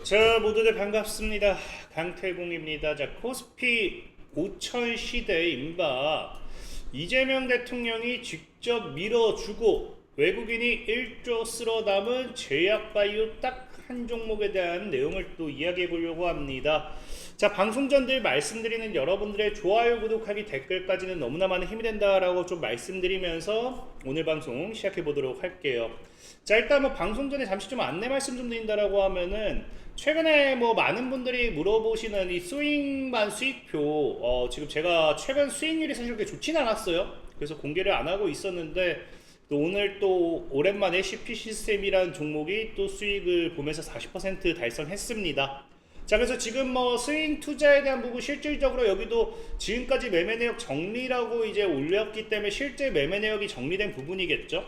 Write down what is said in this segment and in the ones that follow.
자, 모두들 반갑습니다. 강태공입니다. 자, 코스피 5천 시대 임박 이재명 대통령이 직접 밀어주고 외국인이 1조 쓸어 담은 제약바이오 딱 한 종목에 대한 내용을 또 이야기해 보려고 합니다. 자, 방송 전 늘 말씀드리는 여러분들의 좋아요, 구독하기, 댓글까지는 너무나 많은 힘이 된다라고 좀 말씀드리면서 오늘 방송 시작해 보도록 할게요. 자, 일단 방송 전에 잠시 좀 안내 말씀 좀 드린다라고 하면은 최근에 많은 분들이 물어보시는 이 스윙만 수익표, 지금 제가 최근 수익률이 사실 그렇게 좋진 않았어요. 그래서 공개를 안 하고 있었는데 또 오늘 또 오랜만에 CP 시스템이라는 종목이 또 수익을 보면서 40% 달성했습니다. 자, 그래서 지금 스윙 투자에 대한 부분 실질적으로 여기도 지금까지 매매 내역 정리라고 이제 올렸기 때문에 실제 매매 내역이 정리된 부분이겠죠.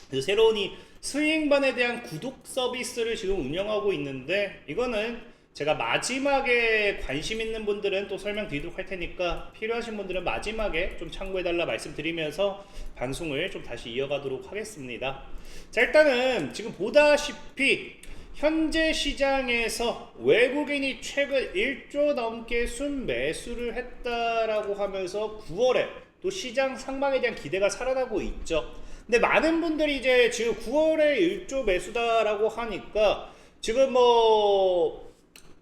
그래서 새로운 이 스윙반에 대한 구독 서비스를 지금 운영하고 있는데 이거는 제가 마지막에 관심 있는 분들은 또 설명드리도록 할 테니까 필요하신 분들은 마지막에 좀 참고해달라 말씀드리면서 방송을 좀 다시 이어가도록 하겠습니다. 자, 일단은 지금 보다시피 현재 시장에서 외국인이 최근 1조 넘게 순매수를 했다라고 하면서 9월에 또 시장 상방에 대한 기대가 살아나고 있죠. 근데 많은 분들이 이제 지금 9월에 1조 매수다라고 하니까 지금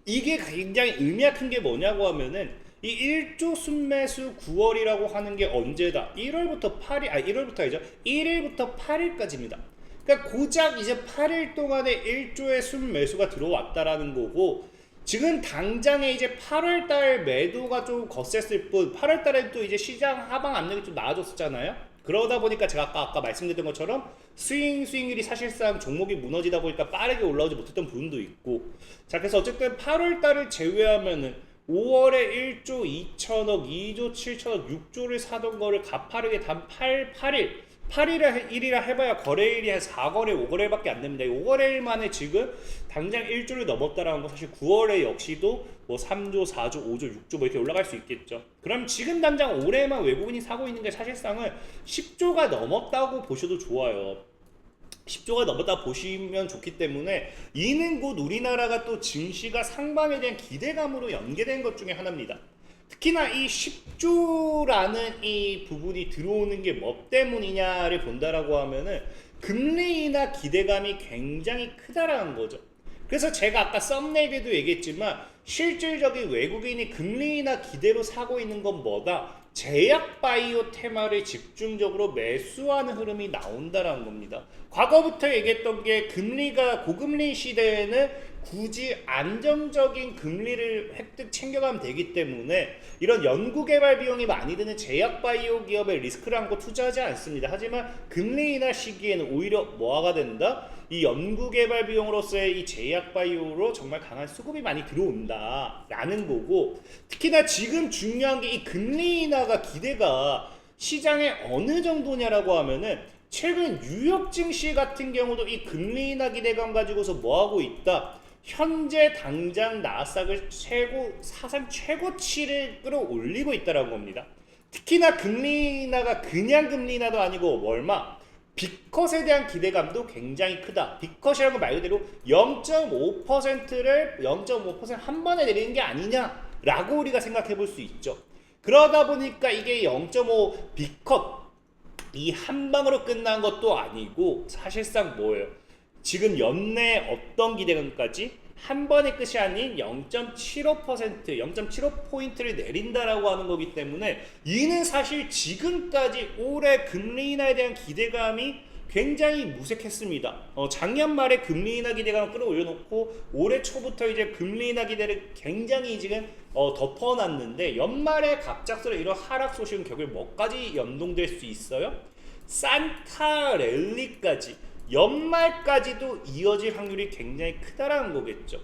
이게 굉장히 의미가 큰 게 뭐냐고 하면은 이 1조 순매수 9월이라고 하는 게 언제다? 1월부터 8일, 1월부터 아니죠. 1일부터 8일까지입니다. 그러니까 고작 이제 8일 동안에 1조의 순매수가 들어왔다라는 거고 지금 당장에 이제 8월달 매도가 좀 거셌을 뿐 8월달에 또 이제 시장 하방 압력이 좀 나아졌었잖아요. 그러다 보니까 제가 아까 말씀드렸던 것처럼 수익률이 사실상 종목이 무너지다 보니까 빠르게 올라오지 못했던 부분도 있고 자, 그래서 어쨌든 8월달을 제외하면은 5월에 1조 2천억, 2조 7천억, 6조를 사던 거를 가파르게 단 8일이라 해봐야 거래일이 한 4거래, 5거래일밖에 안 됩니다. 5거래일 만에 지금 당장 1조를 넘었다라는 건 사실 9월에 역시도 3조, 4조, 5조, 6조 이렇게 올라갈 수 있겠죠. 그럼 지금 당장 올해만 외국인이 사고 있는 게 사실상은 10조가 넘었다고 보셔도 좋아요. 10조가 넘었다 보시면 좋기 때문에 이는 곧 우리나라가 또 증시가 상방에 대한 기대감으로 연계된 것 중에 하나입니다. 특히나 이 10조라는 이 부분이 들어오는 게 뭐 때문이냐를 본다라고 하면은 금리 인하 기대감이 굉장히 크다라는 거죠. 그래서 제가 아까 썸네일에도 얘기했지만 실질적인 외국인이 금리 인하 기대로 사고 있는 건 뭐다? 제약 바이오 테마를 집중적으로 매수하는 흐름이 나온다라는 겁니다. 과거부터 얘기했던 게 금리가 고금리 시대에는 굳이 안정적인 금리를 획득 챙겨가면 되기 때문에 이런 연구개발 비용이 많이 드는 제약 바이오 기업에 리스크를 안고 투자하지 않습니다. 하지만 금리 인하 시기에는 오히려 뭐가 된다? 이 연구개발 비용으로서의 이 제약 바이오로 정말 강한 수급이 많이 들어온다 라는 거고 특히나 지금 중요한 게 이 금리 인하가 기대가 시장에 어느 정도냐라고 하면은 최근 뉴욕 증시 같은 경우도 이 금리 인하 기대감 가지고서 뭐하고 있다? 현재 당장 나스닥을 사상 최고치를 끌어올리고 있다라고 합니다. 특히나 금리 인하가 그냥 금리 인하도 아니고 얼마? 빅컷에 대한 기대감도 굉장히 크다. 빅컷이라는 건 말 그대로 0.5%를 0.5% 한 번에 내리는 게 아니냐라고 우리가 생각해 볼 수 있죠. 그러다 보니까 이게 0.5 빅컷 이 한 방으로 끝난 것도 아니고 사실상 뭐예요? 지금 연내 어떤 기대감까지 한 번의 끝이 아닌 0.75%, 0.75포인트를 내린다라고 하는 거기 때문에 이는 사실 지금까지 올해 금리 인하에 대한 기대감이 굉장히 무색했습니다. 작년 말에 금리 인하 기대감을 끌어올려놓고 올해 초부터 이제 금리 인하 기대를 굉장히 지금 덮어놨는데 연말에 갑작스레 이런 하락 소식은 결국 뭐까지 연동될 수 있어요? 산타 랠리까지 연말까지도 이어질 확률이 굉장히 크다라는 거겠죠.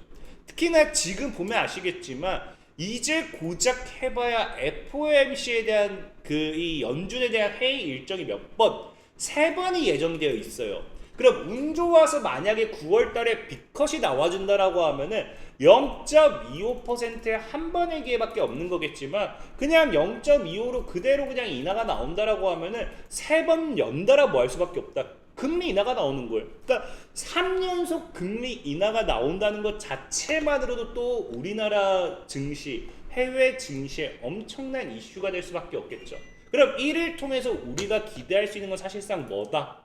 특히나 지금 보면 아시겠지만 이제 고작 해봐야 FOMC에 대한 이 연준에 대한 회의 일정이 몇 번? 3번이 예정되어 있어요. 그럼 운 좋아서 만약에 9월 달에 빅컷이 나와준다라고 하면은 0.25%의 한 번의 기회밖에 없는 거겠지만 그냥 0.25로 그대로 그냥 인하가 나온다라고 하면은 3번 연달아 뭐 할 수밖에 없다. 금리 인하가 나오는 거예요. 그러니까 3연속 금리 인하가 나온다는 것 자체만으로도 또 우리나라 증시, 해외 증시에 엄청난 이슈가 될 수밖에 없겠죠. 그럼 이를 통해서 우리가 기대할 수 있는 건 사실상 뭐다?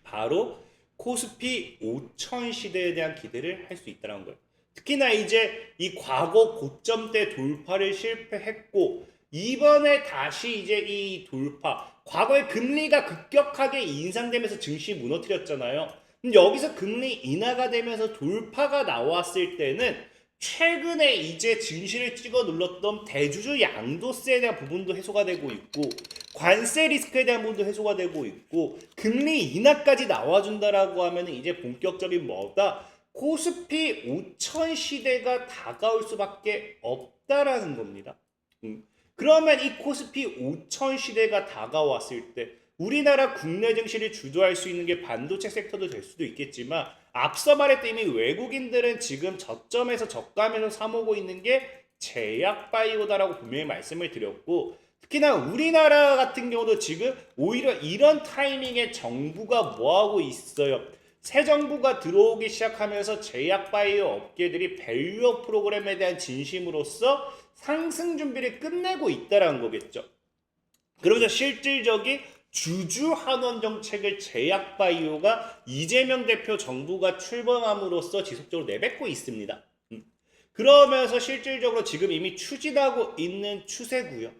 바로 코스피 5천 시대에 대한 기대를 할 수 있다는 거예요. 특히나 이제 이 과거 고점대 돌파를 실패했고 이번에 다시 이제 이 돌파, 과거에 금리가 급격하게 인상되면서 증시 무너뜨렸잖아요. 여기서 금리 인하가 되면서 돌파가 나왔을 때는 최근에 이제 증시를 찍어 눌렀던 대주주 양도세에 대한 부분도 해소가 되고 있고 관세 리스크에 대한 부분도 해소가 되고 있고 금리 인하까지 나와준다라고 하면 이제 본격적인 뭐다? 코스피 5천 시대가 다가올 수밖에 없다라는 겁니다. 그러면 이 코스피 5천 시대가 다가왔을 때 우리나라 국내 증시를 주도할 수 있는 게 반도체 섹터도 될 수도 있겠지만 앞서 말했던 이미 외국인들은 지금 저점에서 저가면서 사모고 있는 게 제약바이오다라고 분명히 말씀을 드렸고 특히나 우리나라 같은 경우도 지금 오히려 이런 타이밍에 정부가 뭐하고 있어요? 새 정부가 들어오기 시작하면서 제약바이오 업계들이 밸류업 프로그램에 대한 진심으로서 상승 준비를 끝내고 있다는 거겠죠. 그러면서 실질적인 주주 환원 정책을 제약바이오가 이재명 대표 정부가 출범함으로써 지속적으로 내뱉고 있습니다. 그러면서 실질적으로 지금 이미 추진하고 있는 추세고요.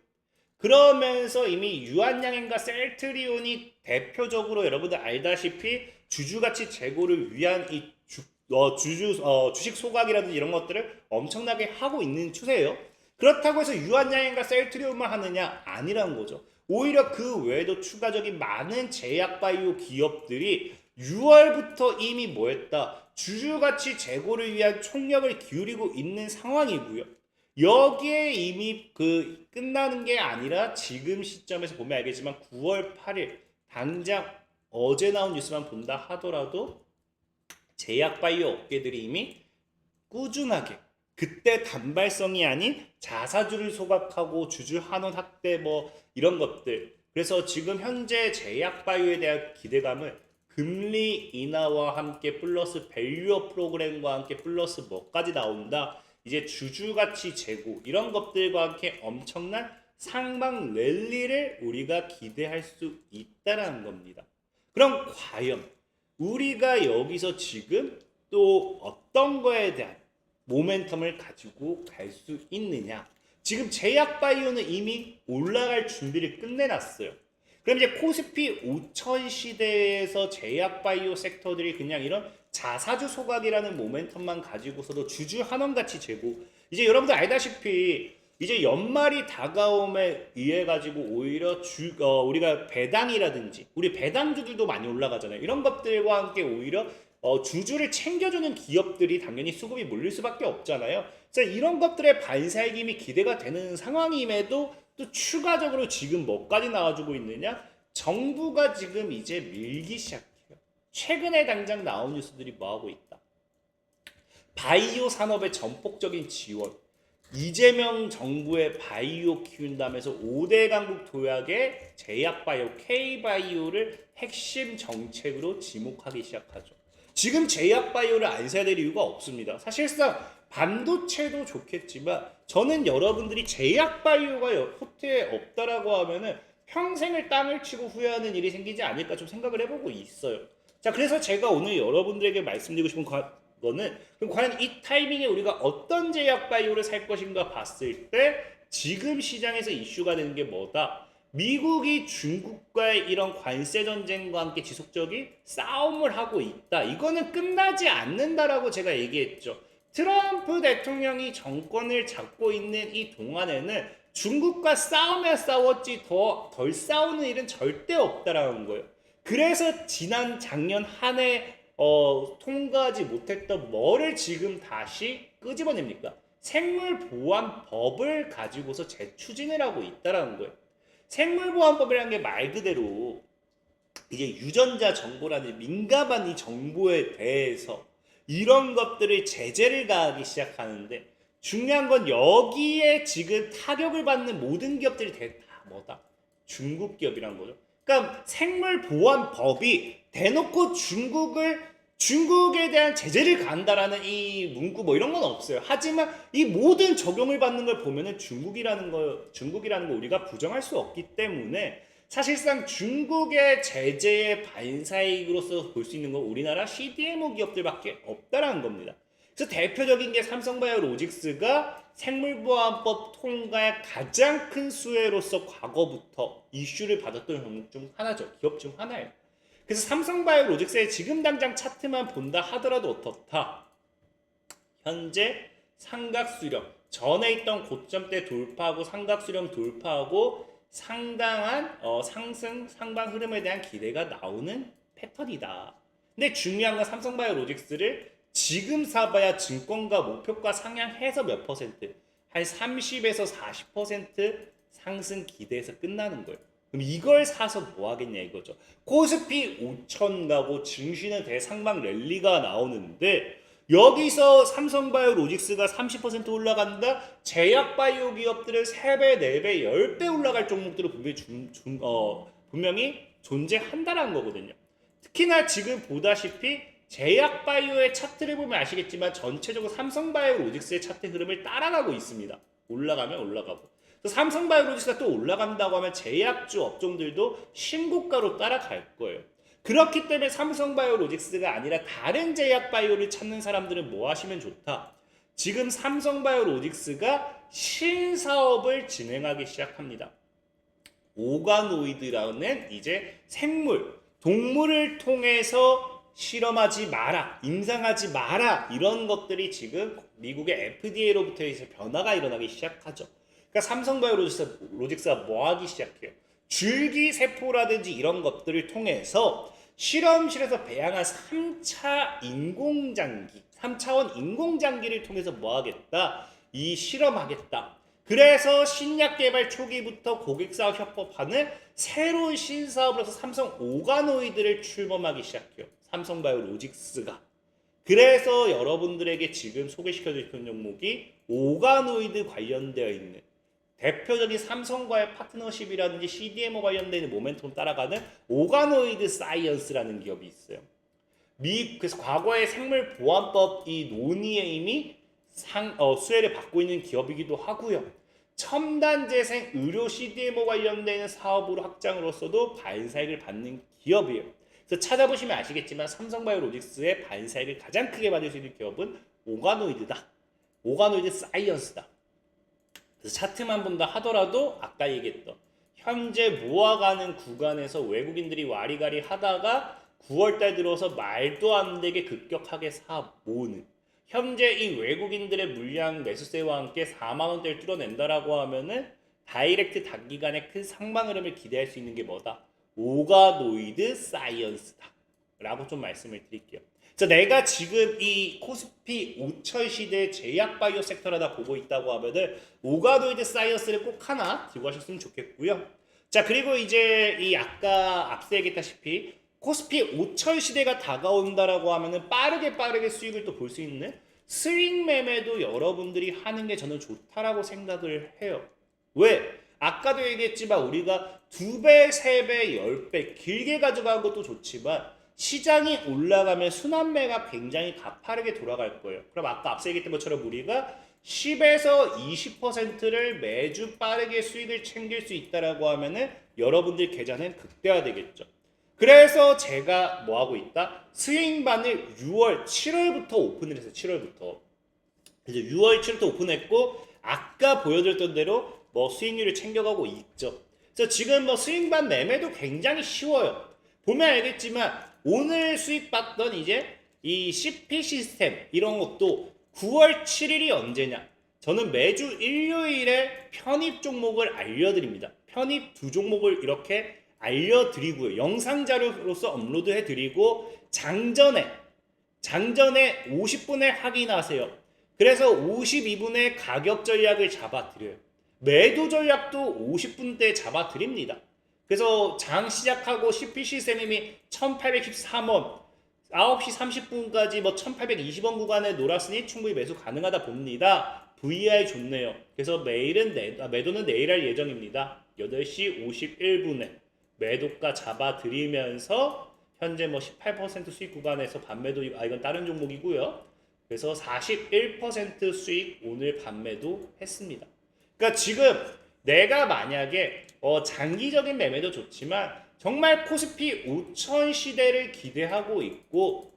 그러면서 이미 유한양행과 셀트리온이 대표적으로 여러분들 알다시피 주주가치 제고를 위한 이 주식 소각이라든지 이런 것들을 엄청나게 하고 있는 추세예요. 그렇다고 해서 유한양행과 셀트리온만 하느냐? 아니라는 거죠. 오히려 그 외에도 추가적인 많은 제약바이오 기업들이 6월부터 이미 뭐했다? 주주가치 제고를 위한 총력을 기울이고 있는 상황이고요. 여기에 이미 끝나는 게 아니라 지금 시점에서 보면 알겠지만 9월 8일 당장 어제 나온 뉴스만 본다 하더라도 제약바이오 업계들이 이미 꾸준하게 그때 단발성이 아닌 자사주를 소각하고 주주 환원 확대 뭐 이런 것들. 그래서 지금 현재 제약바이오에 대한 기대감을 금리 인하와 함께 플러스 밸류업 프로그램과 함께 플러스 뭐까지 나온다. 이제 주주가치 제고 이런 것들과 함께 엄청난 상방 랠리를 우리가 기대할 수 있다는 겁니다. 그럼 과연 우리가 여기서 지금 또 어떤 거에 대한 모멘텀을 가지고 갈 수 있느냐? 지금 제약바이오는 이미 올라갈 준비를 끝내놨어요. 그럼 이제 코스피 5천 시대에서 제약바이오 섹터들이 그냥 이런 자사주 소각이라는 모멘텀만 가지고서도 주주 환원가치 제고 이제 여러분들 알다시피 이제 연말이 다가옴에 의해 가지고 오히려 우리가 배당이라든지 우리 배당주들도 많이 올라가잖아요. 이런 것들과 함께 오히려 주주를 챙겨주는 기업들이 당연히 수급이 몰릴 수밖에 없잖아요. 그래서 이런 것들의 반사이익이 기대가 되는 상황임에도 또 추가적으로 지금 뭐까지 나와주고 있느냐? 정부가 지금 이제 밀기 시작해요. 최근에 당장 나온 뉴스들이 뭐하고 있다? 바이오 산업의 전폭적인 지원. 이재명 정부의 바이오 키운다면서 5대 강국 도약의 제약바이오 K바이오를 핵심 정책으로 지목하기 시작하죠. 지금 제약바이오를 안 사야 될 이유가 없습니다. 사실상 반도체도 좋겠지만 저는 여러분들이 제약바이오가 호텔에 없다라고 하면은 평생을 땅을 치고 후회하는 일이 생기지 않을까 좀 생각을 해보고 있어요. 자, 그래서 제가 오늘 여러분들에게 말씀드리고 싶은 거는 그럼 과연 이 타이밍에 우리가 어떤 제약바이오를 살 것인가 봤을 때 지금 시장에서 이슈가 되는 게 뭐다? 미국이 중국과의 이런 관세 전쟁과 함께 지속적인 싸움을 하고 있다. 이거는 끝나지 않는다라고 제가 얘기했죠. 트럼프 대통령이 정권을 잡고 있는 이 동안에는 중국과 싸우면 싸웠지 덜 싸우는 일은 절대 없다라는 거예요. 그래서 작년 한 해 통과하지 못했던 뭐를 지금 다시 끄집어냅니까? 생물보안법을 가지고서 재추진을 하고 있다라는 거예요. 생물보안법이라는 게 말 그대로 이제 유전자 정보라는 민감한 이 정보에 대해서 이런 것들을 제재를 가하기 시작하는데 중요한 건 여기에 지금 타격을 받는 모든 기업들이 다 뭐다? 중국 기업이란 거죠. 그러니까 생물보안법이 대놓고 중국에 대한 제재를 가한다라는 이 문구 뭐 이런 건 없어요. 하지만 이 모든 적용을 받는 걸 보면은 중국이라는 거 우리가 부정할 수 없기 때문에 사실상 중국의 제재의 반사이익으로서 볼 수 있는 건 우리나라 CDMO 기업들밖에 없다라는 겁니다. 그래서 대표적인 게 삼성바이오로직스가 생물보안법 통과의 가장 큰 수혜로서 과거부터 이슈를 받았던 종목 중 하나죠. 기업 중 하나예요. 그래서 삼성바이오로직스의 지금 당장 차트만 본다 하더라도 어떻다? 현재 삼각수렴 전에 있던 고점대 돌파하고 삼각수렴 돌파하고 상당한 상방 흐름에 대한 기대가 나오는 패턴이다. 근데 중요한 건 삼성바이오로직스를 지금 사봐야 증권가 목표가 상향해서 몇 퍼센트? 한 30에서 40% 상승 기대해서 끝나는 거예요. 그럼 이걸 사서 뭐 하겠냐 이거죠. 코스피 5천 가고 증시는 대상방 랠리가 나오는데 여기서 삼성바이오로직스가 30% 올라간다? 제약바이오 기업들은 3배, 4배, 10배 올라갈 종목들은 분명히 존재한다는 거거든요. 특히나 지금 보다시피 제약바이오의 차트를 보면 아시겠지만 전체적으로 삼성바이오로직스의 차트 흐름을 따라가고 있습니다. 올라가면 올라가고. 삼성바이오로직스가 또 올라간다고 하면 제약주 업종들도 신고가로 따라갈 거예요. 그렇기 때문에 삼성바이오로직스가 아니라 다른 제약바이오를 찾는 사람들은 뭐 하시면 좋다? 지금 삼성바이오로직스가 신사업을 진행하기 시작합니다. 오가노이드라는 이제 동물을 통해서 실험하지 마라, 임상하지 마라 이런 것들이 지금 미국의 FDA로부터 이제 변화가 일어나기 시작하죠. 그러니까 삼성바이오로직스가 뭐 하기 시작해요? 줄기세포라든지 이런 것들을 통해서 실험실에서 배양한 3차 인공장기, 3차원 인공장기를 통해서 뭐 하겠다? 이 실험하겠다. 그래서 신약 개발 초기부터 고객사와 협업하는 새로운 신사업으로서 삼성 오가노이드를 출범하기 시작해요. 삼성바이오로직스가. 그래서 여러분들에게 지금 소개시켜드릴 종목이 오가노이드 관련되어 있는 대표적인 삼성과의 파트너십이라든지 CDMO 관련된 모멘텀 따라가는 오가노이드 사이언스라는 기업이 있어요. 그래서 과거에 생물보안법 이 논의에 이미 수혜를 받고 있는 기업이기도 하고요. 첨단재생 의료 CDMO 관련된 사업으로 확장으로서도 반사익을 받는 기업이에요. 그래서 찾아보시면 아시겠지만 삼성바이오로직스의 반사익을 가장 크게 받을 수 있는 기업은 오가노이드다. 오가노이드 사이언스다. 그래서 차트만 본다 하더라도 아까 얘기했던 현재 모아가는 구간에서 외국인들이 와리가리 하다가 9월달 들어서 말도 안 되게 급격하게 사 모으는 현재 이 외국인들의 물량 매수세와 함께 4만 원대를 뚫어낸다라고 하면은 다이렉트 단기간에 큰 상방 흐름을 기대할 수 있는 게 뭐다? 오가노이드 사이언스다 라고 좀 말씀을 드릴게요. 그래서 내가 지금 이 코스피 5천 시대 제약바이오 섹터를 하나 보고 있다고 하면은 오가노이드 사이언스를 꼭 하나 들고 가셨으면 좋겠고요. 자, 그리고 이제 이 아까 앞서 얘기했다시피 코스피 5천 시대가 다가온다라고 하면은 빠르게 수익을 또 볼 수 있는 스윙 매매도 여러분들이 하는 게 저는 좋다라고 생각을 해요. 왜? 아까도 얘기했지만 우리가 2배, 3배, 10배 길게 가져가는 것도 좋지만 시장이 올라가면 순환매가 굉장히 가파르게 돌아갈 거예요. 그럼 아까 앞서 얘기했던 것처럼 우리가 10에서 20%를 매주 빠르게 수익을 챙길 수 있다라고 하면은 여러분들 계좌는 극대화되겠죠. 그래서 제가 뭐 하고 있다? 스윙반을 6월, 7월부터 오픈을 했어요. 7월부터. 그래서 6월, 7월부터 오픈했고 아까 보여드렸던 대로 뭐 수익률을 챙겨가고 있죠. 그래서 지금 뭐 스윙반 매매도 굉장히 쉬워요. 보면 알겠지만 오늘 수익 봤던 이제 이 CP 시스템 이런 것도 9월 7일이 언제냐? 저는 매주 일요일에 편입 종목을 알려드립니다. 편입 2종목을 이렇게 알려드리고요. 영상 자료로서 업로드해드리고 장전에 50분에 확인하세요. 그래서 52분에 가격 전략을 잡아드려요. 매도 전략도 50분대 잡아드립니다. 그래서 장 시작하고 CPC쌤이 1813원 9시 30분까지 뭐 1820원 구간에 놀았으니 충분히 매수 가능하다 봅니다. VI 좋네요. 그래서 매도는 내일 할 예정입니다. 8시 51분에 매도가 잡아드리면서 현재 뭐 18% 수익 구간에서 반매도, 이건 다른 종목이고요. 그래서 41% 수익 오늘 반매도 했습니다. 그러니까 지금 내가 만약에 장기적인 매매도 좋지만 정말 코스피 5천 시대를 기대하고 있고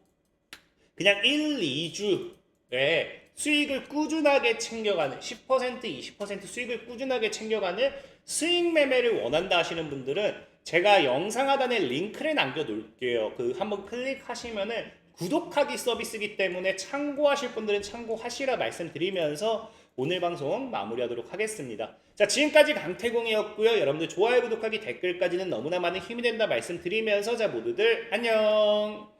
그냥 1, 2주에 수익을 꾸준하게 챙겨가는 10%, 20% 수익을 꾸준하게 챙겨가는 스윙 매매를 원한다 하시는 분들은 제가 영상 하단에 링크를 남겨 놓을게요. 그 한번 클릭하시면은 구독하기 서비스이기 때문에 참고하실 분들은 참고하시라 말씀드리면서 오늘 방송 마무리하도록 하겠습니다. 자, 지금까지 강태공이었고요. 여러분들 좋아요, 구독하기, 댓글까지는 너무나 많은 힘이 된다 말씀드리면서 자, 모두들 안녕.